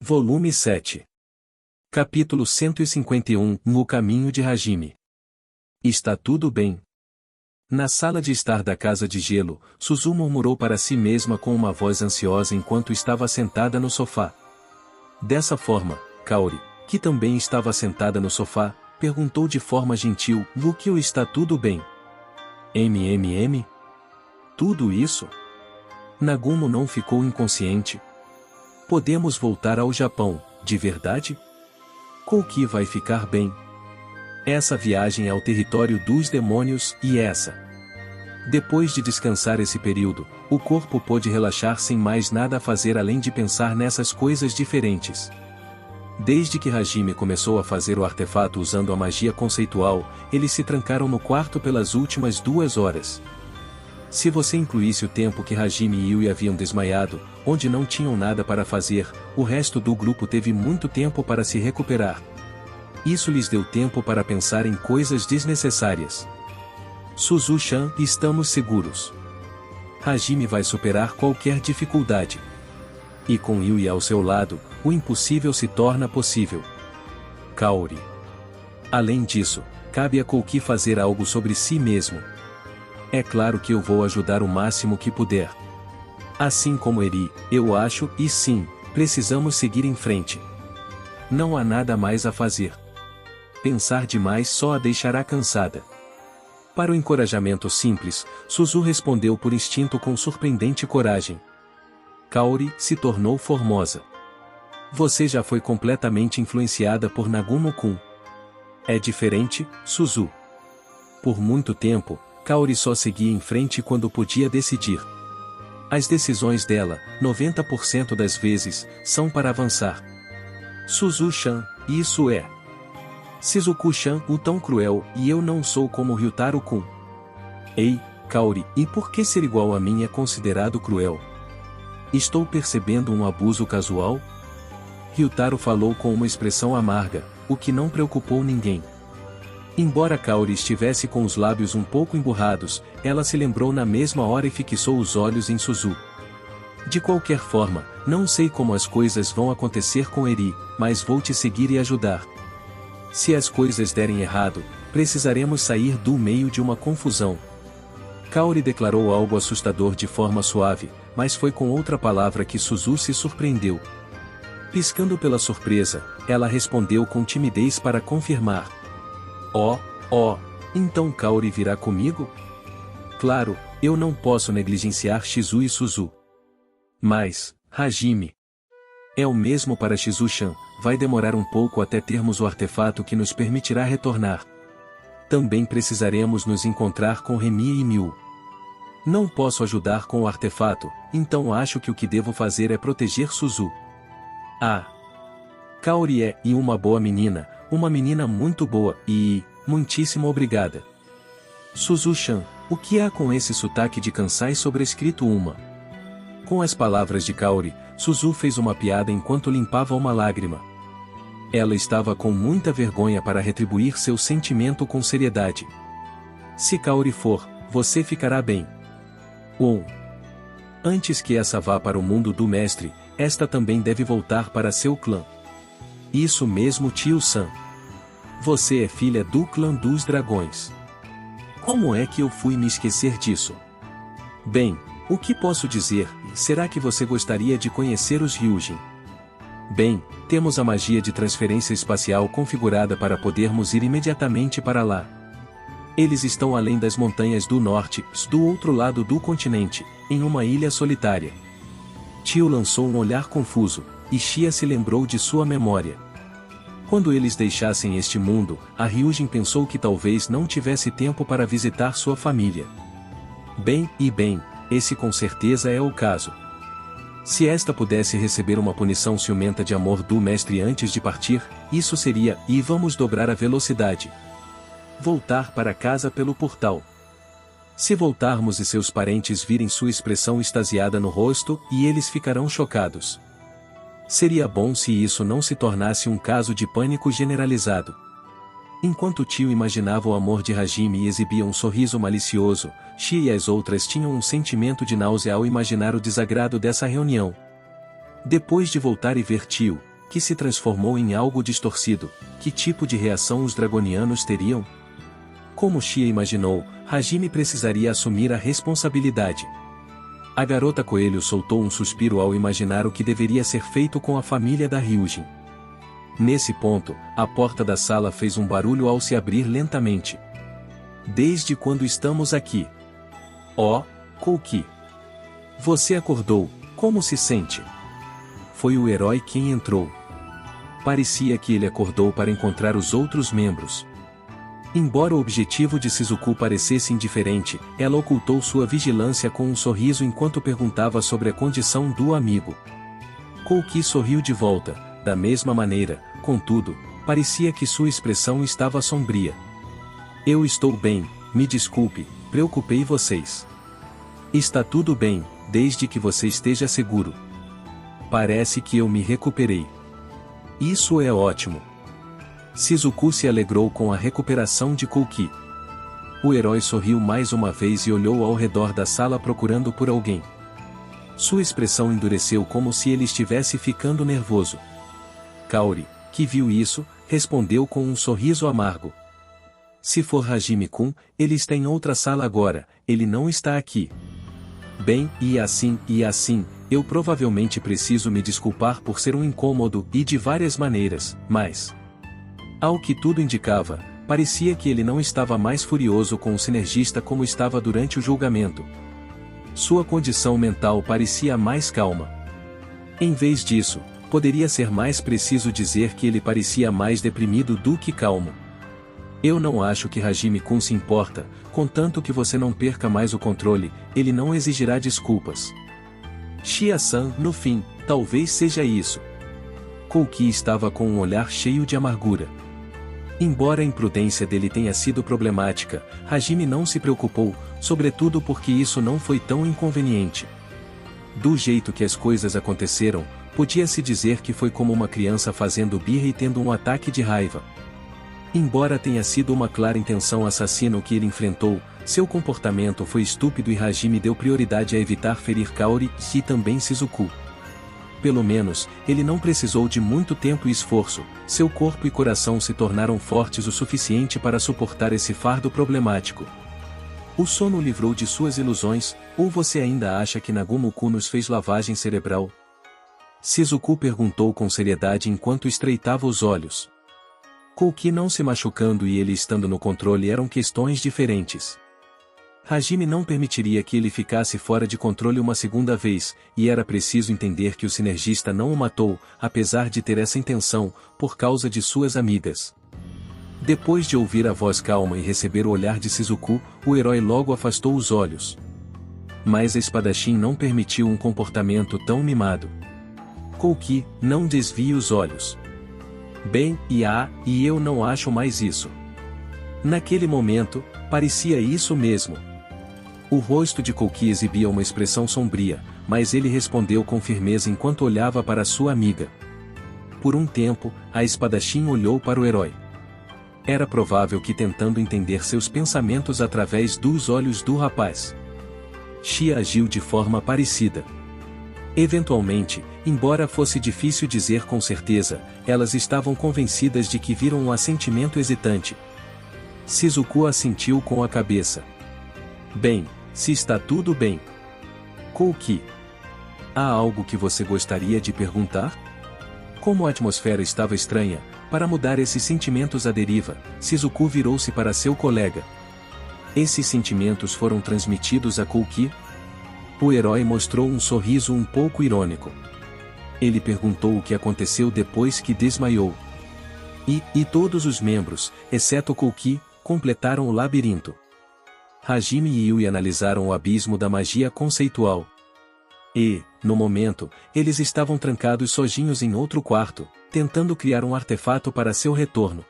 Volume 7. Capítulo 151. No caminho de Hajime. Está tudo bem. Na sala de estar da casa de gelo, Suzu murmurou para si mesma com uma voz ansiosa enquanto estava sentada no sofá. Dessa forma, Kaori, que também estava sentada no sofá, perguntou de forma gentil: Lukio, está tudo bem? MMM? Tudo isso? Nagumo não ficou inconsciente? Podemos voltar ao Japão, de verdade? Kouki vai ficar bem. Essa viagem ao território dos demônios, e essa. Depois de descansar esse período, o corpo pôde relaxar sem mais nada a fazer além de pensar nessas coisas diferentes. Desde que Hajime começou a fazer o artefato usando a magia conceitual, eles se trancaram no quarto pelas últimas 2 horas. Se você incluísse o tempo que Hajime e Yui haviam desmaiado, onde não tinham nada para fazer, o resto do grupo teve muito tempo para se recuperar. Isso lhes deu tempo para pensar em coisas desnecessárias. Suzu-chan, estamos seguros. Hajime vai superar qualquer dificuldade. E com Yui ao seu lado, o impossível se torna possível. Kaori. Além disso, cabe a Kouki fazer algo sobre si mesmo. É claro que eu vou ajudar o máximo que puder. Assim como Eri, eu acho, e sim, precisamos seguir em frente. Não há nada mais a fazer. Pensar demais só a deixará cansada. Para o encorajamento simples, Suzu respondeu por instinto com surpreendente coragem. Kaori se tornou formosa. Você já foi completamente influenciada por Nagumo-kun. É diferente, Suzu. Por muito tempo, Kaori só seguia em frente quando podia decidir. As decisões dela, 90% das vezes, são para avançar. Suzu-chan, isso é. Shizuku-chan, o tão cruel, e eu não sou como Ryutaro-kun. Ei, Kaori, e por que ser igual a mim é considerado cruel? Estou percebendo um abuso casual? Ryutaro falou com uma expressão amarga, o que não preocupou ninguém. Embora Kaori estivesse com os lábios um pouco emburrados, ela se lembrou na mesma hora e fixou os olhos em Suzu. De qualquer forma, não sei como as coisas vão acontecer com Eri, mas vou te seguir e ajudar. Se as coisas derem errado, precisaremos sair do meio de uma confusão. Kaori declarou algo assustador de forma suave, mas foi com outra palavra que Suzu se surpreendeu. Piscando pela surpresa, ela respondeu com timidez para confirmar. Então Kaori virá comigo? Claro, eu não posso negligenciar Shizu e Suzu. Mas, Hajime. É o mesmo para Shizu-chan, vai demorar um pouco até termos o artefato que nos permitirá retornar. Também precisaremos nos encontrar com Remi e Miu. Não posso ajudar com o artefato, então acho que o que devo fazer é proteger Suzu. Kaori é, e uma boa menina, uma menina muito boa, e, muitíssimo obrigada. Suzu-chan, o que há com esse sotaque de Kansai sobrescrito uma? Com as palavras de Kaori, Suzu fez uma piada enquanto limpava uma lágrima. Ela estava com muita vergonha para retribuir seu sentimento com seriedade. Se Kaori for, você ficará bem. Antes que essa vá para o mundo do mestre, esta também deve voltar para seu clã. Isso mesmo, tio-san. Você é filha do clã dos dragões. Como é que eu fui me esquecer disso? Bem, o que posso dizer? Será que você gostaria de conhecer os Ryujin? Bem, temos a magia de transferência espacial configurada para podermos ir imediatamente para lá. Eles estão além das montanhas do norte, do outro lado do continente, em uma ilha solitária. Tio lançou um olhar confuso, e Shia se lembrou de sua memória. Quando eles deixassem este mundo, a Ryujin pensou que talvez não tivesse tempo para visitar sua família. Bem, esse com certeza é o caso. Se esta pudesse receber uma punição ciumenta de amor do mestre antes de partir, isso seria, e vamos dobrar a velocidade. Voltar para casa pelo portal. Se voltarmos e seus parentes virem sua expressão extasiada no rosto, e eles ficarão chocados. Seria bom se isso não se tornasse um caso de pânico generalizado. Enquanto o tio imaginava o amor de Hajime e exibia um sorriso malicioso, Shia e as outras tinham um sentimento de náusea ao imaginar o desagrado dessa reunião. Depois de voltar e ver tio, que se transformou em algo distorcido. Que tipo de reação os dragonianos teriam? Como Shia imaginou, Hajime precisaria assumir a responsabilidade. A garota coelho soltou um suspiro ao imaginar o que deveria ser feito com a família da Ryujin. Nesse ponto, a porta da sala fez um barulho ao se abrir lentamente. Desde quando estamos aqui? Oh, Kouki. Você acordou, como se sente? Foi o herói quem entrou. Parecia que ele acordou para encontrar os outros membros. Embora o objetivo de Shizuku parecesse indiferente, ela ocultou sua vigilância com um sorriso enquanto perguntava sobre a condição do amigo. Kouki sorriu de volta, da mesma maneira, contudo, parecia que sua expressão estava sombria. Eu estou bem, me desculpe, preocupei vocês. Está tudo bem, desde que você esteja seguro. Parece que eu me recuperei. Isso é ótimo. Shizuku se alegrou com a recuperação de Kouki. O herói sorriu mais uma vez e olhou ao redor da sala procurando por alguém. Sua expressão endureceu como se ele estivesse ficando nervoso. Kaori, que viu isso, respondeu com um sorriso amargo. Se for Hajime-kun, ele está em outra sala agora, ele não está aqui. Bem, e assim, eu provavelmente preciso me desculpar por ser um incômodo e de várias maneiras, mas... Ao que tudo indicava, parecia que ele não estava mais furioso com o sinergista como estava durante o julgamento. Sua condição mental parecia mais calma. Em vez disso, poderia ser mais preciso dizer que ele parecia mais deprimido do que calmo. Eu não acho que Hajime-kun se importa, contanto que você não perca mais o controle, ele não exigirá desculpas. Shia-san, no fim, talvez seja isso. Kouki estava com um olhar cheio de amargura. Embora a imprudência dele tenha sido problemática, Hajime não se preocupou, sobretudo porque isso não foi tão inconveniente. Do jeito que as coisas aconteceram, podia-se dizer que foi como uma criança fazendo birra e tendo um ataque de raiva. Embora tenha sido uma clara intenção assassina o que ele enfrentou, seu comportamento foi estúpido e Hajime deu prioridade a evitar ferir Kaori e também Shizuku. Pelo menos, ele não precisou de muito tempo e esforço, seu corpo e coração se tornaram fortes o suficiente para suportar esse fardo problemático. O sono o livrou de suas ilusões, ou você ainda acha que Nagumo-kun nos fez lavagem cerebral? Shizuku perguntou com seriedade enquanto estreitava os olhos. Kouki não se machucando e ele estando no controle eram questões diferentes. Hajime não permitiria que ele ficasse fora de controle uma segunda vez, e era preciso entender que o sinergista não o matou, apesar de ter essa intenção, por causa de suas amigas. Depois de ouvir a voz calma e receber o olhar de Shizuku, o herói logo afastou os olhos. Mas a espadachim não permitiu um comportamento tão mimado. Kouki, não desvie os olhos. Bem, e eu não acho mais isso. Naquele momento, parecia isso mesmo. O rosto de Kouki exibia uma expressão sombria, mas ele respondeu com firmeza enquanto olhava para sua amiga. Por um tempo, a espadachim olhou para o herói. Era provável que tentando entender seus pensamentos através dos olhos do rapaz. Shia agiu de forma parecida. Eventualmente, embora fosse difícil dizer com certeza, elas estavam convencidas de que viram um assentimento hesitante. Shizuku assentiu com a cabeça. Bem, se está tudo bem. Kouki. Há algo que você gostaria de perguntar? Como a atmosfera estava estranha, para mudar esses sentimentos à deriva, Shizuku virou-se para seu colega. Esses sentimentos foram transmitidos a Kouki? O herói mostrou um sorriso um pouco irônico. Ele perguntou o que aconteceu depois que desmaiou. E todos os membros, exceto Kouki, completaram o labirinto. Hajime e Yui analisaram o abismo da magia conceitual. E, no momento, eles estavam trancados sozinhos em outro quarto, tentando criar um artefato para seu retorno.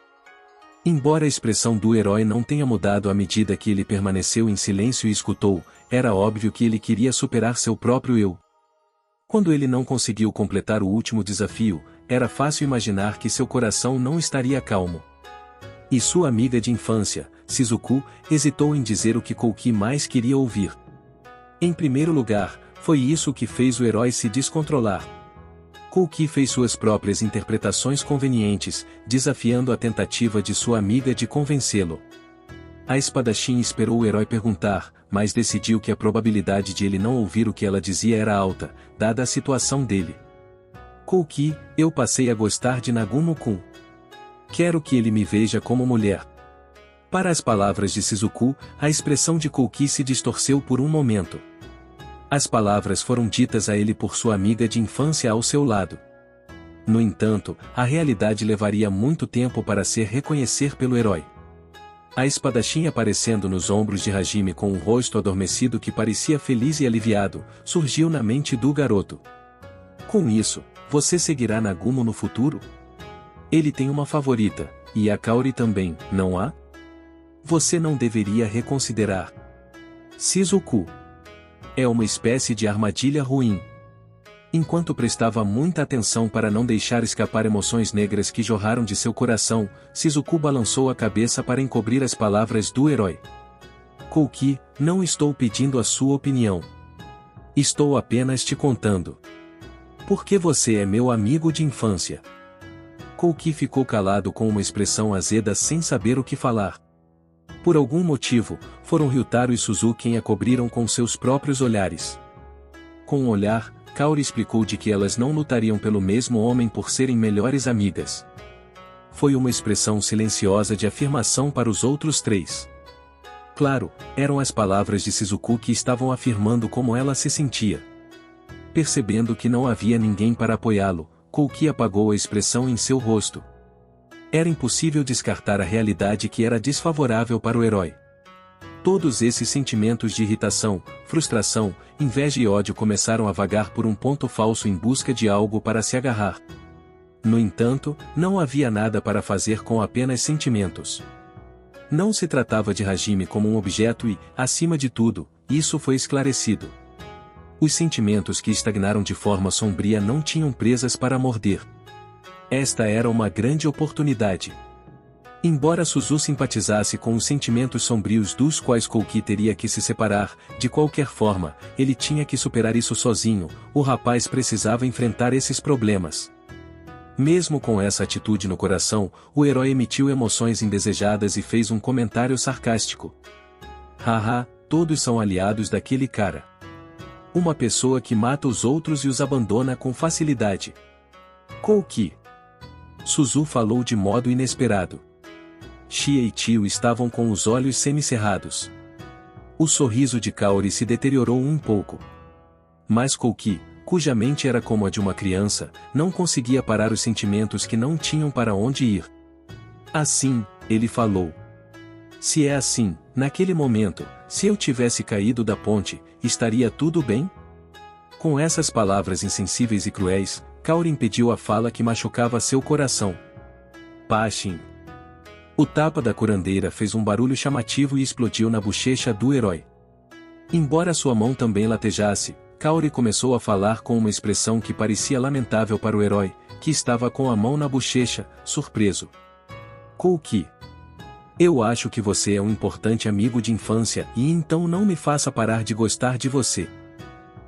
Embora a expressão do herói não tenha mudado à medida que ele permaneceu em silêncio e escutou, era óbvio que ele queria superar seu próprio eu. Quando ele não conseguiu completar o último desafio, era fácil imaginar que seu coração não estaria calmo. E sua amiga de infância, Shizuku, hesitou em dizer o que Kouki mais queria ouvir. Em primeiro lugar, foi isso que fez o herói se descontrolar. Kouki fez suas próprias interpretações convenientes, desafiando a tentativa de sua amiga de convencê-lo. A espadachim esperou o herói perguntar, mas decidiu que a probabilidade de ele não ouvir o que ela dizia era alta, dada a situação dele. Kouki, eu passei a gostar de Nagumo-kun. Quero que ele me veja como mulher. Para as palavras de Shizuku, a expressão de Kouki se distorceu por um momento. As palavras foram ditas a ele por sua amiga de infância ao seu lado. No entanto, a realidade levaria muito tempo para ser reconhecer pelo herói. A espadachim aparecendo nos ombros de Hajime com um rosto adormecido que parecia feliz e aliviado, surgiu na mente do garoto. Com isso, você seguirá Nagumo no futuro? Ele tem uma favorita, e a Kaori também, não há? Você não deveria reconsiderar. Shizuku. É uma espécie de armadilha ruim. Enquanto prestava muita atenção para não deixar escapar emoções negras que jorraram de seu coração, Shizuku balançou a cabeça para encobrir as palavras do herói. Kouki, não estou pedindo a sua opinião. Estou apenas te contando. Porque você é meu amigo de infância. Kouki ficou calado com uma expressão azeda sem saber o que falar. Por algum motivo, foram Ryutaro e Suzuki quem a cobriram com seus próprios olhares. Com um olhar, Kaori explicou de que elas não lutariam pelo mesmo homem por serem melhores amigas. Foi uma expressão silenciosa de afirmação para os outros três. Claro, eram as palavras de Shizuku que estavam afirmando como ela se sentia. Percebendo que não havia ninguém para apoiá-lo, Kouki apagou a expressão em seu rosto. Era impossível descartar a realidade que era desfavorável para o herói. Todos esses sentimentos de irritação, frustração, inveja e ódio começaram a vagar por um ponto falso em busca de algo para se agarrar. No entanto, não havia nada para fazer com apenas sentimentos. Não se tratava de Hajime como um objeto e, acima de tudo, isso foi esclarecido. Os sentimentos que estagnaram de forma sombria não tinham presas para morder. Esta era uma grande oportunidade. Embora Suzu simpatizasse com os sentimentos sombrios dos quais Kouki teria que se separar, de qualquer forma, ele tinha que superar isso sozinho, o rapaz precisava enfrentar esses problemas. Mesmo com essa atitude no coração, o herói emitiu emoções indesejadas e fez um comentário sarcástico. Haha, todos são aliados daquele cara. Uma pessoa que mata os outros e os abandona com facilidade. Kouki. Suzu falou de modo inesperado. Shia e Tio estavam com os olhos semicerrados. O sorriso de Kaori se deteriorou um pouco. Mas Kouki, cuja mente era como a de uma criança, não conseguia parar os sentimentos que não tinham para onde ir. Assim, ele falou. Se é assim, naquele momento, se eu tivesse caído da ponte, estaria tudo bem? Com essas palavras insensíveis e cruéis, Kaori impediu a fala que machucava seu coração. Pashin. O tapa da curandeira fez um barulho chamativo e explodiu na bochecha do herói. Embora sua mão também latejasse, Kaori começou a falar com uma expressão que parecia lamentável para o herói, que estava com a mão na bochecha, surpreso. Kouki. Eu acho que você é um importante amigo de infância e então não me faça parar de gostar de você.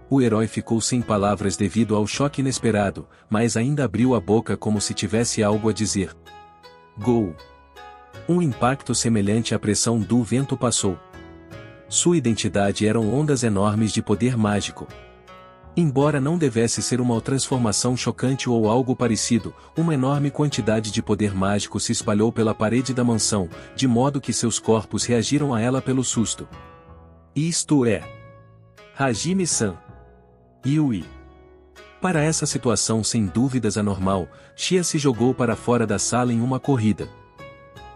O herói ficou sem palavras devido ao choque inesperado, mas ainda abriu a boca como se tivesse algo a dizer. Gol! Um impacto semelhante à pressão do vento passou. Sua identidade eram ondas enormes de poder mágico. Embora não devesse ser uma transformação chocante ou algo parecido, uma enorme quantidade de poder mágico se espalhou pela parede da mansão, de modo que seus corpos reagiram a ela pelo susto. Isto é... Hajime-san. Yui. Para essa situação sem dúvidas anormal, Shia se jogou para fora da sala em uma corrida.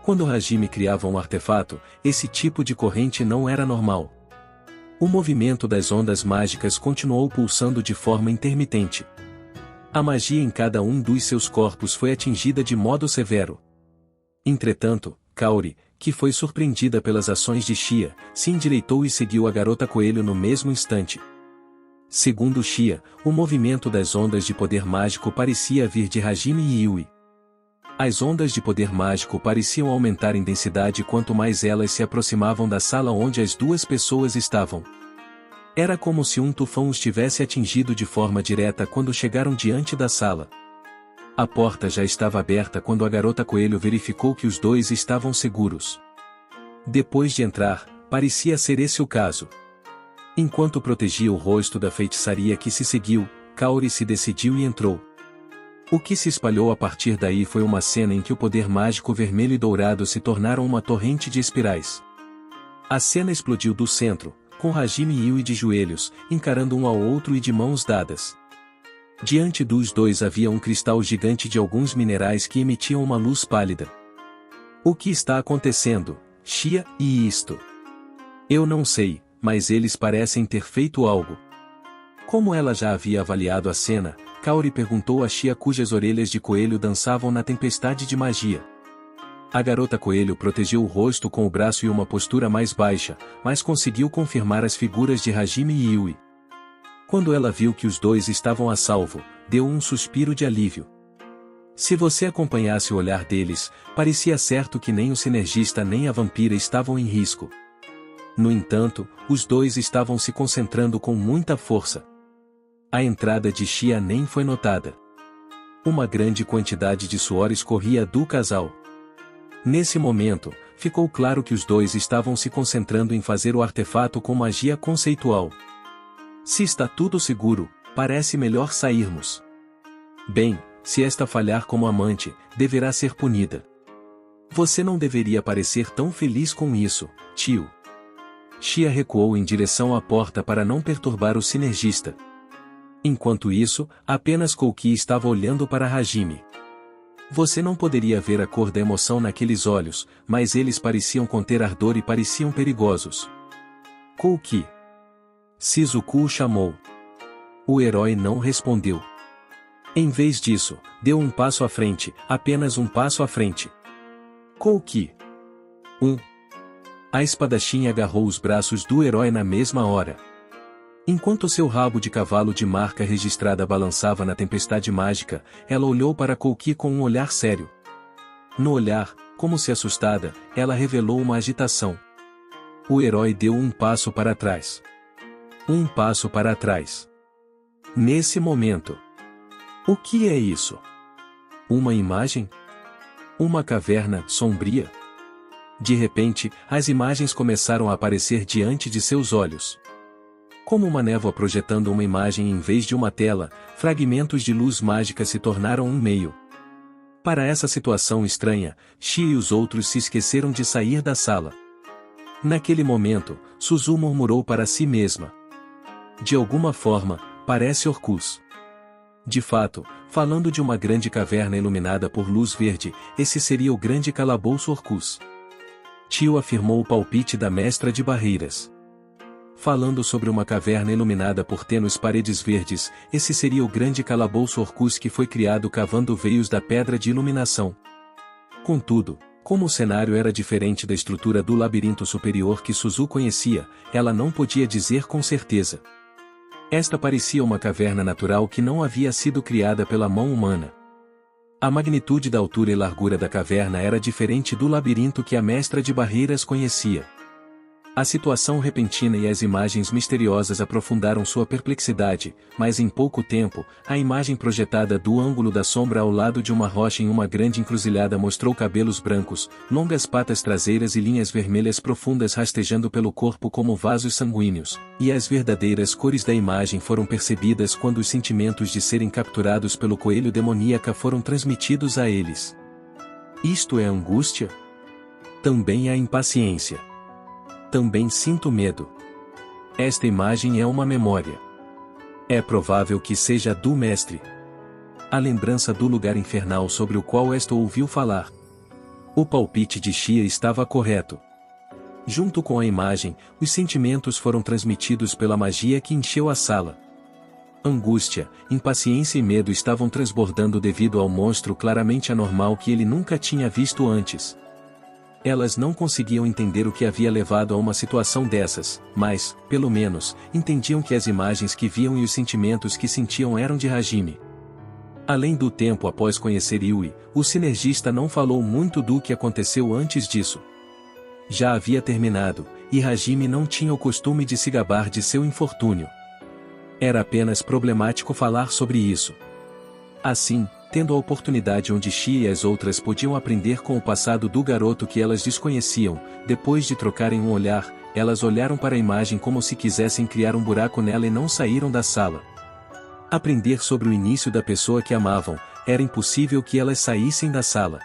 Quando Hajime criava um artefato, esse tipo de corrente não era normal. O movimento das ondas mágicas continuou pulsando de forma intermitente. A magia em cada um dos seus corpos foi atingida de modo severo. Entretanto, Kaori, que foi surpreendida pelas ações de Shia, se endireitou e seguiu a garota coelho no mesmo instante. Segundo Shia, o movimento das ondas de poder mágico parecia vir de Hajime e Yui. As ondas de poder mágico pareciam aumentar em densidade quanto mais elas se aproximavam da sala onde as duas pessoas estavam. Era como se um tufão os tivesse atingido de forma direta quando chegaram diante da sala. A porta já estava aberta quando a garota coelho verificou que os dois estavam seguros. Depois de entrar, parecia ser esse o caso. Enquanto protegia o rosto da feitiçaria que se seguiu, Kaori se decidiu e entrou. O que se espalhou a partir daí foi uma cena em que o poder mágico vermelho e dourado se tornaram uma torrente de espirais. A cena explodiu do centro, com Hajime e Yui de joelhos, encarando um ao outro e de mãos dadas. Diante dos dois havia um cristal gigante de alguns minerais que emitiam uma luz pálida. O que está acontecendo, Xia, e isto? Eu não sei, mas eles parecem ter feito algo. Como ela já havia avaliado a cena, Kaori perguntou a Xia cujas orelhas de coelho dançavam na tempestade de magia. A garota coelho protegeu o rosto com o braço e uma postura mais baixa, mas conseguiu confirmar as figuras de Hajime e Yui. Quando ela viu que os dois estavam a salvo, deu um suspiro de alívio. Se você acompanhasse o olhar deles, parecia certo que nem o sinergista nem a vampira estavam em risco. No entanto, os dois estavam se concentrando com muita força. A entrada de Xia nem foi notada. Uma grande quantidade de suor escorria do casal. Nesse momento, ficou claro que os dois estavam se concentrando em fazer o artefato com magia conceitual. Se está tudo seguro, parece melhor sairmos. Bem, se esta falhar como amante, deverá ser punida. Você não deveria parecer tão feliz com isso, tio. Xia recuou em direção à porta para não perturbar o sinergista. Enquanto isso, apenas Kouki estava olhando para Hajime. Você não poderia ver a cor da emoção naqueles olhos, mas eles pareciam conter ardor e pareciam perigosos. Kouki. Shizuku o chamou. O herói não respondeu. Em vez disso, deu um passo à frente, apenas um passo à frente. Kouki. A espadachim agarrou os braços do herói na mesma hora. Enquanto seu rabo de cavalo de marca registrada balançava na tempestade mágica, ela olhou para Kouki com um olhar sério. No olhar, como se assustada, ela revelou uma agitação. O herói deu um passo para trás. Um passo para trás. Nesse momento. O que é isso? Uma imagem? Uma caverna sombria? De repente, as imagens começaram a aparecer diante de seus olhos. Como uma névoa projetando uma imagem em vez de uma tela, fragmentos de luz mágica se tornaram um meio. Para essa situação estranha, Xia e os outros se esqueceram de sair da sala. Naquele momento, Suzu murmurou para si mesma. De alguma forma, parece Orcus. De fato, falando de uma grande caverna iluminada por luz verde, esse seria o grande calabouço Orcus. Tio afirmou o palpite da mestra de barreiras. Falando sobre uma caverna iluminada por tênues paredes verdes, esse seria o grande calabouço Orcus que foi criado cavando veios da pedra de iluminação. Contudo, como o cenário era diferente da estrutura do labirinto superior que Suzu conhecia, ela não podia dizer com certeza. Esta parecia uma caverna natural que não havia sido criada pela mão humana. A magnitude da altura e largura da caverna era diferente do labirinto que a mestra de barreiras conhecia. A situação repentina e as imagens misteriosas aprofundaram sua perplexidade, mas em pouco tempo, a imagem projetada do ângulo da sombra ao lado de uma rocha em uma grande encruzilhada mostrou cabelos brancos, longas patas traseiras e linhas vermelhas profundas rastejando pelo corpo como vasos sanguíneos, e as verdadeiras cores da imagem foram percebidas quando os sentimentos de serem capturados pelo coelho demoníaca foram transmitidos a eles. Isto é angústia? Também há impaciência. Também sinto medo. Esta imagem é uma memória. É provável que seja do mestre. A lembrança do lugar infernal sobre o qual esta ouviu falar. O palpite de Xia estava correto. Junto com a imagem, os sentimentos foram transmitidos pela magia que encheu a sala. Angústia, impaciência e medo estavam transbordando devido ao monstro claramente anormal que ele nunca tinha visto antes. Elas não conseguiam entender o que havia levado a uma situação dessas, mas, pelo menos, entendiam que as imagens que viam e os sentimentos que sentiam eram de Hajime. Além do tempo após conhecer Yui, o sinergista não falou muito do que aconteceu antes disso. Já havia terminado, e Hajime não tinha o costume de se gabar de seu infortúnio. Era apenas problemático falar sobre isso. Assim, tendo a oportunidade onde Chie e as outras podiam aprender com o passado do garoto que elas desconheciam, depois de trocarem um olhar, elas olharam para a imagem como se quisessem criar um buraco nela e não saíram da sala. Aprender sobre o início da pessoa que amavam, era impossível que elas saíssem da sala.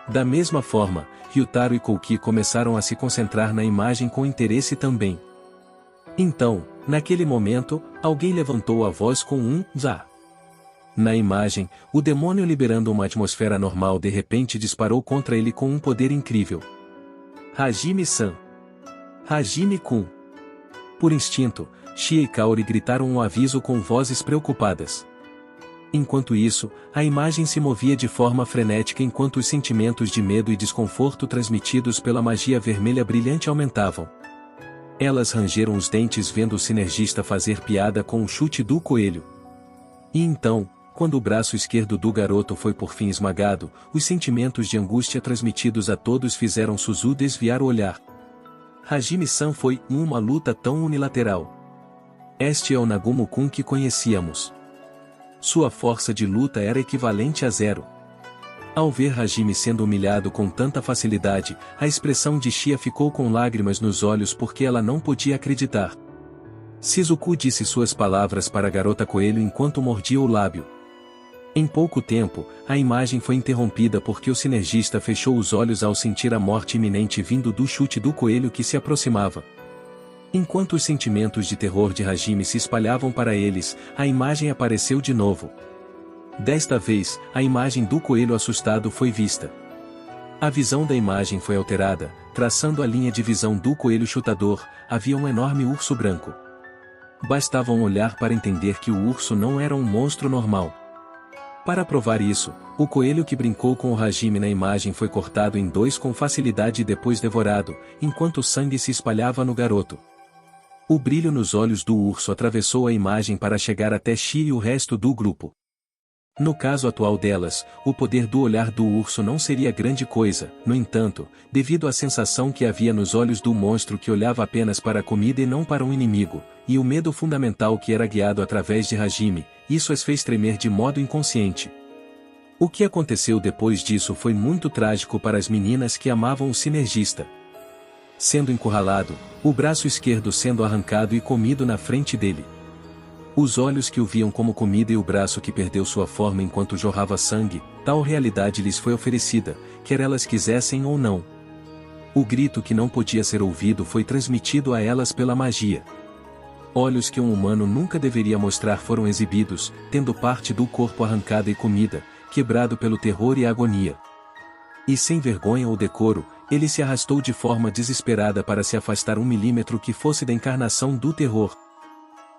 Da mesma forma, Ryutaro e Kouki começaram a se concentrar na imagem com interesse também. Então, naquele momento, alguém levantou a voz com um "Zá". Na imagem, o demônio liberando uma atmosfera normal de repente disparou contra ele com um poder incrível. Hajime-san. Hajime-kun. Por instinto, Chie e Kaori gritaram um aviso com vozes preocupadas. Enquanto isso, a imagem se movia de forma frenética enquanto os sentimentos de medo e desconforto transmitidos pela magia vermelha brilhante aumentavam. Elas rangeram os dentes vendo o sinergista fazer piada com o chute do coelho. E então, quando o braço esquerdo do garoto foi por fim esmagado, os sentimentos de angústia transmitidos a todos fizeram Suzu desviar o olhar. Hajime-san foi uma luta tão unilateral. Este é o Nagumo-kun que conhecíamos. Sua força de luta era equivalente a 0. Ao ver Hajime sendo humilhado com tanta facilidade, a expressão de Chie ficou com lágrimas nos olhos porque ela não podia acreditar. Shizuku disse suas palavras para a garota coelho enquanto mordia o lábio. Em pouco tempo, a imagem foi interrompida porque o sinergista fechou os olhos ao sentir a morte iminente vindo do chute do coelho que se aproximava. Enquanto os sentimentos de terror de Hajime se espalhavam para eles, a imagem apareceu de novo. Desta vez, a imagem do coelho assustado foi vista. A visão da imagem foi alterada, traçando a linha de visão do coelho chutador, havia um enorme urso branco. Bastava um olhar para entender que o urso não era um monstro normal. Para provar isso, o coelho que brincou com o Hajime na imagem foi cortado em 2 com facilidade e depois devorado, enquanto o sangue se espalhava no garoto. O brilho nos olhos do urso atravessou a imagem para chegar até Chie e o resto do grupo. No caso atual delas, o poder do olhar do urso não seria grande coisa, no entanto, devido à sensação que havia nos olhos do monstro que olhava apenas para a comida e não para um inimigo, e o medo fundamental que era guiado através de Hajime, isso as fez tremer de modo inconsciente. O que aconteceu depois disso foi muito trágico para as meninas que amavam o sinergista. Sendo encurralado, o braço esquerdo sendo arrancado e comido na frente dele. Os olhos que o viam como comida e o braço que perdeu sua forma enquanto jorrava sangue, tal realidade lhes foi oferecida, quer elas quisessem ou não. O grito que não podia ser ouvido foi transmitido a elas pela magia. Olhos que um humano nunca deveria mostrar foram exibidos, tendo parte do corpo arrancada e comida, quebrado pelo terror e agonia. E sem vergonha ou decoro, ele se arrastou de forma desesperada para se afastar 1 milímetro que fosse da encarnação do terror.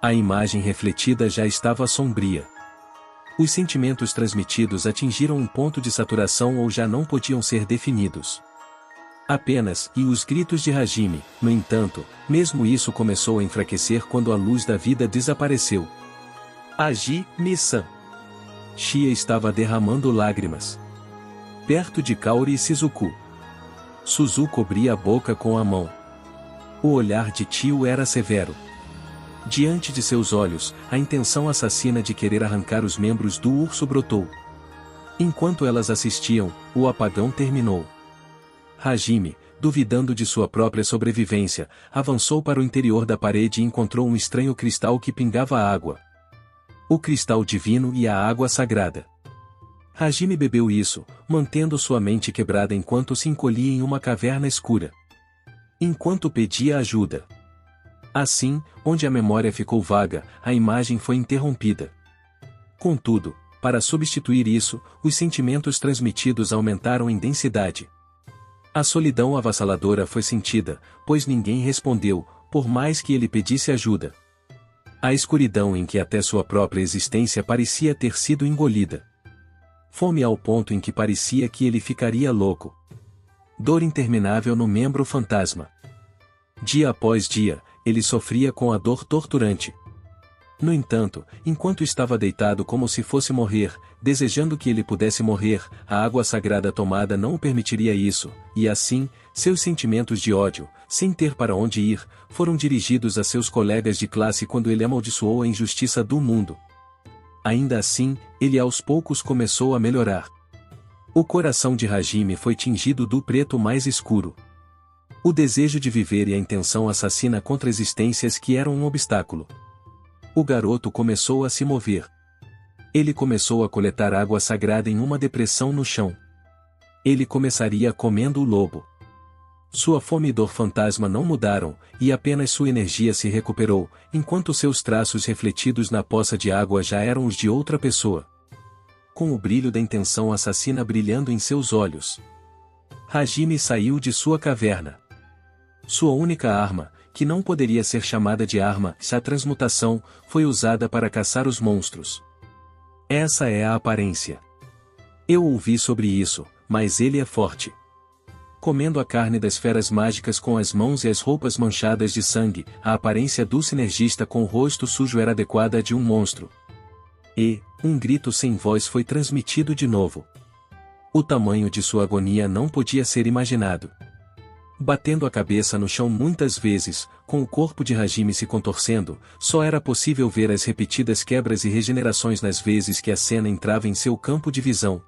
A imagem refletida já estava sombria. Os sentimentos transmitidos atingiram um ponto de saturação ou já não podiam ser definidos. Apenas, e os gritos de Hajime, no entanto, mesmo isso começou a enfraquecer quando a luz da vida desapareceu. Hajime-san. Chie estava derramando lágrimas. Perto de Kaori e Shizuku. Suzu cobria a boca com a mão. O olhar de tio era severo. Diante de seus olhos, a intenção assassina de querer arrancar os membros do urso brotou. Enquanto elas assistiam, o apagão terminou. Hajime, duvidando de sua própria sobrevivência, avançou para o interior da parede e encontrou um estranho cristal que pingava água. O cristal divino e a água sagrada. Hajime bebeu isso, mantendo sua mente quebrada enquanto se encolhia em uma caverna escura. Enquanto pedia ajuda. Assim, onde a memória ficou vaga, a imagem foi interrompida. Contudo, para substituir isso, os sentimentos transmitidos aumentaram em densidade. A solidão avassaladora foi sentida, pois ninguém respondeu, por mais que ele pedisse ajuda. A escuridão em que até sua própria existência parecia ter sido engolida. Fome ao ponto em que parecia que ele ficaria louco. Dor interminável no membro fantasma. Dia após dia, ele sofria com a dor torturante. No entanto, enquanto estava deitado como se fosse morrer, desejando que ele pudesse morrer, a água sagrada tomada não o permitiria isso, e assim, seus sentimentos de ódio, sem ter para onde ir, foram dirigidos a seus colegas de classe quando ele amaldiçoou a injustiça do mundo. Ainda assim, ele aos poucos começou a melhorar. O coração de Hajime foi tingido do preto mais escuro. O desejo de viver e a intenção assassina contra existências que eram um obstáculo. O garoto começou a se mover. Ele começou a coletar água sagrada em uma depressão no chão. Ele começaria comendo o lobo. Sua fome e dor fantasma não mudaram, e apenas sua energia se recuperou, enquanto seus traços refletidos na poça de água já eram os de outra pessoa. Com o brilho da intenção assassina brilhando em seus olhos, Hajime saiu de sua caverna. Sua única arma, que não poderia ser chamada de arma, a transmutação, foi usada para caçar os monstros. Essa é a aparência. Eu ouvi sobre isso, mas ele é forte. Comendo a carne das feras mágicas com as mãos e as roupas manchadas de sangue, a aparência do sinergista com o rosto sujo era adequada à de um monstro. E, um grito sem voz foi transmitido de novo. O tamanho de sua agonia não podia ser imaginado. Batendo a cabeça no chão muitas vezes, com o corpo de Hajime se contorcendo, só era possível ver as repetidas quebras e regenerações nas vezes que a cena entrava em seu campo de visão.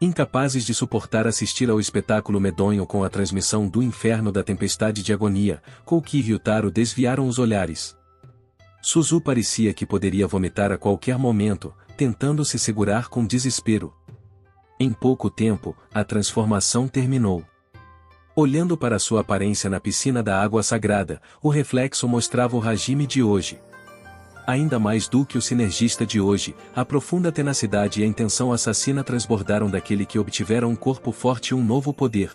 Incapazes de suportar assistir ao espetáculo medonho com a transmissão do inferno da tempestade de agonia, Kouki e Ryutaro desviaram os olhares. Suzu parecia que poderia vomitar a qualquer momento, tentando se segurar com desespero. Em pouco tempo, a transformação terminou. Olhando para sua aparência na piscina da água sagrada, o reflexo mostrava o Hajime de hoje. Ainda mais do que o sinergista de hoje, a profunda tenacidade e a intenção assassina transbordaram daquele que obtivera um corpo forte e um novo poder.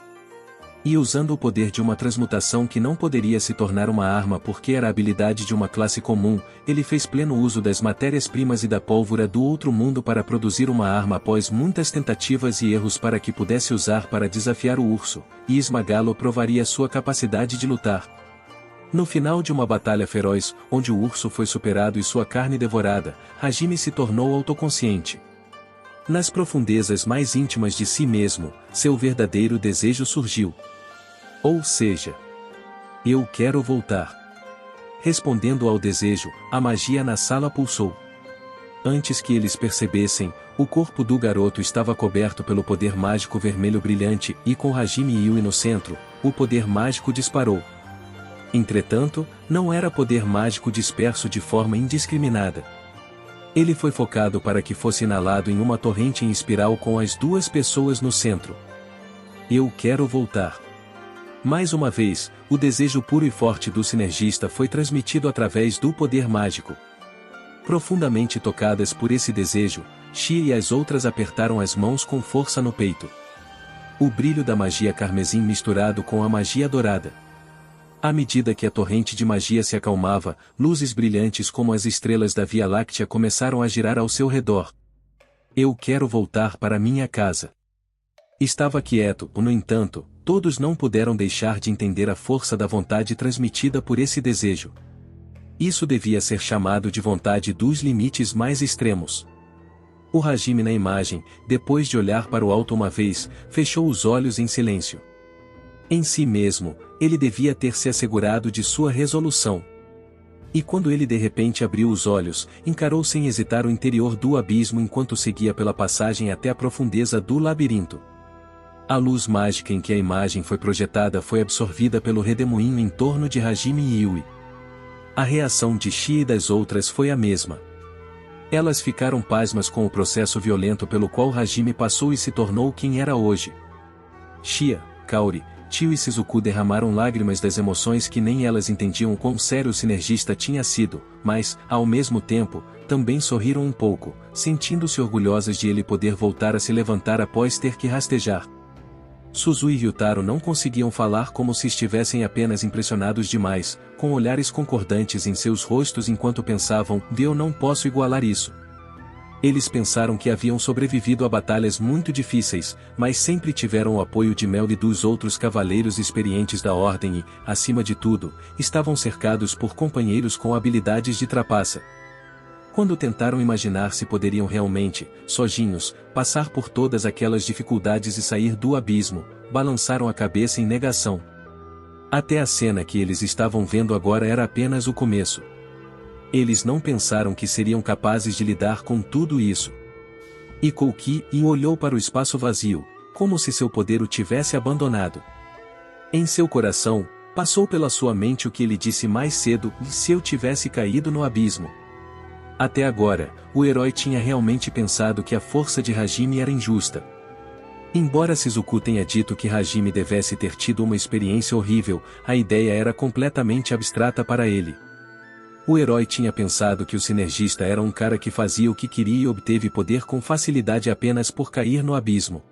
E usando o poder de uma transmutação que não poderia se tornar uma arma porque era a habilidade de uma classe comum, ele fez pleno uso das matérias-primas e da pólvora do outro mundo para produzir uma arma após muitas tentativas e erros para que pudesse usar para desafiar o urso, e esmagá-lo provaria sua capacidade de lutar. No final de uma batalha feroz, onde o urso foi superado e sua carne devorada, Hajime se tornou autoconsciente. Nas profundezas mais íntimas de si mesmo, seu verdadeiro desejo surgiu. Ou seja, eu quero voltar. Respondendo ao desejo, a magia na sala pulsou. Antes que eles percebessem, o corpo do garoto estava coberto pelo poder mágico vermelho brilhante e com Hajime e Yui no centro, o poder mágico disparou. Entretanto, não era poder mágico disperso de forma indiscriminada. Ele foi focado para que fosse inalado em uma torrente em espiral com as duas pessoas no centro. Eu quero voltar. Mais uma vez, o desejo puro e forte do sinergista foi transmitido através do poder mágico. Profundamente tocadas por esse desejo, Shia e as outras apertaram as mãos com força no peito. O brilho da magia carmesim misturado com a magia dourada. À medida que a torrente de magia se acalmava, luzes brilhantes como as estrelas da Via Láctea começaram a girar ao seu redor. Eu quero voltar para minha casa. Estava quieto, no entanto, todos não puderam deixar de entender a força da vontade transmitida por esse desejo. Isso devia ser chamado de vontade dos limites mais extremos. O Hajime na imagem, depois de olhar para o alto uma vez, fechou os olhos em silêncio. Em si mesmo, ele devia ter se assegurado de sua resolução. E quando ele de repente abriu os olhos, encarou sem hesitar o interior do abismo enquanto seguia pela passagem até a profundeza do labirinto. A luz mágica em que a imagem foi projetada foi absorvida pelo redemoinho em torno de Hajime e Yui. A reação de Shia e das outras foi a mesma. Elas ficaram pasmas com o processo violento pelo qual Hajime passou e se tornou quem era hoje. Shia, Kaori, Tio e Shizuku derramaram lágrimas das emoções que nem elas entendiam quão sério o sinergista tinha sido, mas, ao mesmo tempo, também sorriram um pouco, sentindo-se orgulhosas de ele poder voltar a se levantar após ter que rastejar. Suzu e Ryutaro não conseguiam falar como se estivessem apenas impressionados demais, com olhares concordantes em seus rostos enquanto pensavam, eu não posso igualar isso. Eles pensaram que haviam sobrevivido a batalhas muito difíceis, mas sempre tiveram o apoio de Mel e dos outros cavaleiros experientes da Ordem e, acima de tudo, estavam cercados por companheiros com habilidades de trapaça. Quando tentaram imaginar se poderiam realmente, sozinhos, passar por todas aquelas dificuldades e sair do abismo, balançaram a cabeça em negação. Até a cena que eles estavam vendo agora era apenas o começo. Eles não pensaram que seriam capazes de lidar com tudo isso. E Kouki olhou para o espaço vazio, como se seu poder o tivesse abandonado. Em seu coração, passou pela sua mente o que ele disse mais cedo: e se eu tivesse caído no abismo? Até agora, o herói tinha realmente pensado que a força de Hajime era injusta. Embora Shizuku tenha dito que Hajime devesse ter tido uma experiência horrível, a ideia era completamente abstrata para ele. O herói tinha pensado que o sinergista era um cara que fazia o que queria e obteve poder com facilidade apenas por cair no abismo.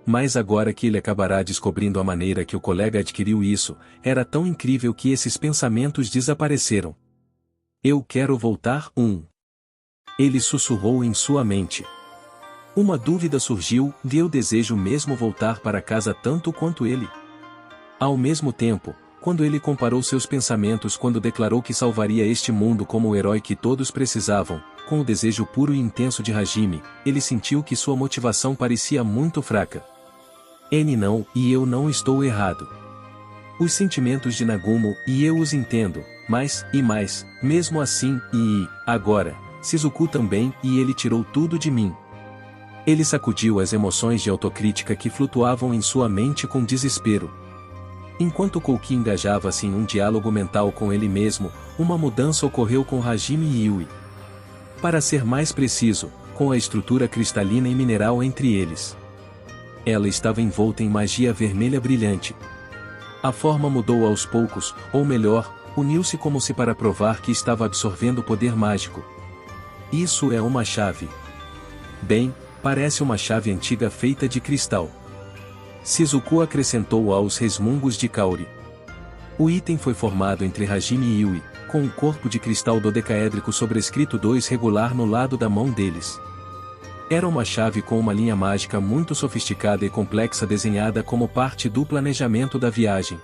Mas agora que ele acabará descobrindo a maneira que o colega adquiriu isso, era tão incrível que esses pensamentos desapareceram. Eu quero voltar. Ele sussurrou em sua mente. Uma dúvida surgiu: eu desejo mesmo voltar para casa tanto quanto ele? Ao mesmo tempo, quando ele comparou seus pensamentos quando declarou que salvaria este mundo como o herói que todos precisavam, com o desejo puro e intenso de Hajime, ele sentiu que sua motivação parecia muito fraca. Não, e eu não estou errado. Os sentimentos de Nagumo, e eu os entendo, mais, mesmo assim, agora, Shizuku também, e ele tirou tudo de mim. Ele sacudiu as emoções de autocrítica que flutuavam em sua mente com desespero. Enquanto Kouki engajava-se em um diálogo mental com ele mesmo, uma mudança ocorreu com Hajime e Yui. Para ser mais preciso, com a estrutura cristalina e mineral entre eles. Ela estava envolta em magia vermelha brilhante. A forma mudou aos poucos, ou melhor, uniu-se como se para provar que estava absorvendo poder mágico. Isso é uma chave. Bem, parece uma chave antiga feita de cristal. Shizuku acrescentou aos resmungos de Kaori. O item foi formado entre Hajime e Yui, com um corpo de cristal dodecaédrico sobrescrito 2 regular no lado da mão deles. Era uma chave com uma linha mágica muito sofisticada e complexa desenhada como parte do planejamento da viagem.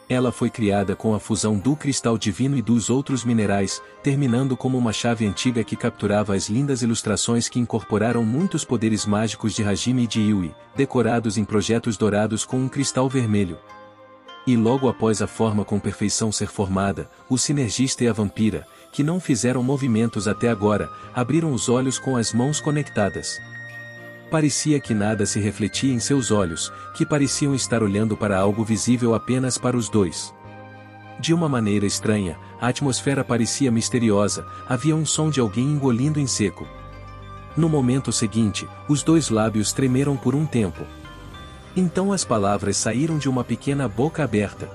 Ela foi criada com a fusão do cristal divino e dos outros minerais, terminando como uma chave antiga que capturava as lindas ilustrações que incorporaram muitos poderes mágicos de Hajime e de Yui, decorados em projetos dourados com um cristal vermelho. E logo após a forma com perfeição ser formada, o sinergista e a vampira, que não fizeram movimentos até agora, abriram os olhos com as mãos conectadas. Parecia que nada se refletia em seus olhos, que pareciam estar olhando para algo visível apenas para os dois. De uma maneira estranha, a atmosfera parecia misteriosa, havia um som de alguém engolindo em seco. No momento seguinte, os dois lábios tremeram por um tempo. Então as palavras saíram de uma pequena boca aberta.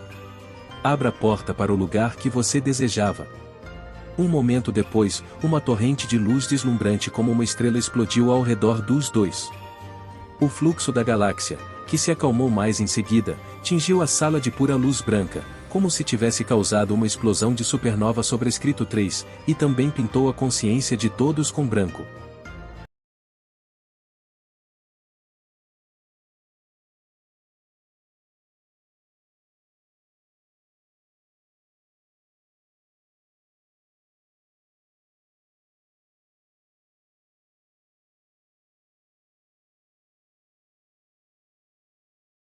Abra a porta para o lugar que você desejava. Um momento depois, uma torrente de luz deslumbrante como uma estrela explodiu ao redor dos dois. O fluxo da galáxia, que se acalmou mais em seguida, tingiu a sala de pura luz branca, como se tivesse causado uma explosão de supernova sobrescrito 3, e também pintou a consciência de todos com branco.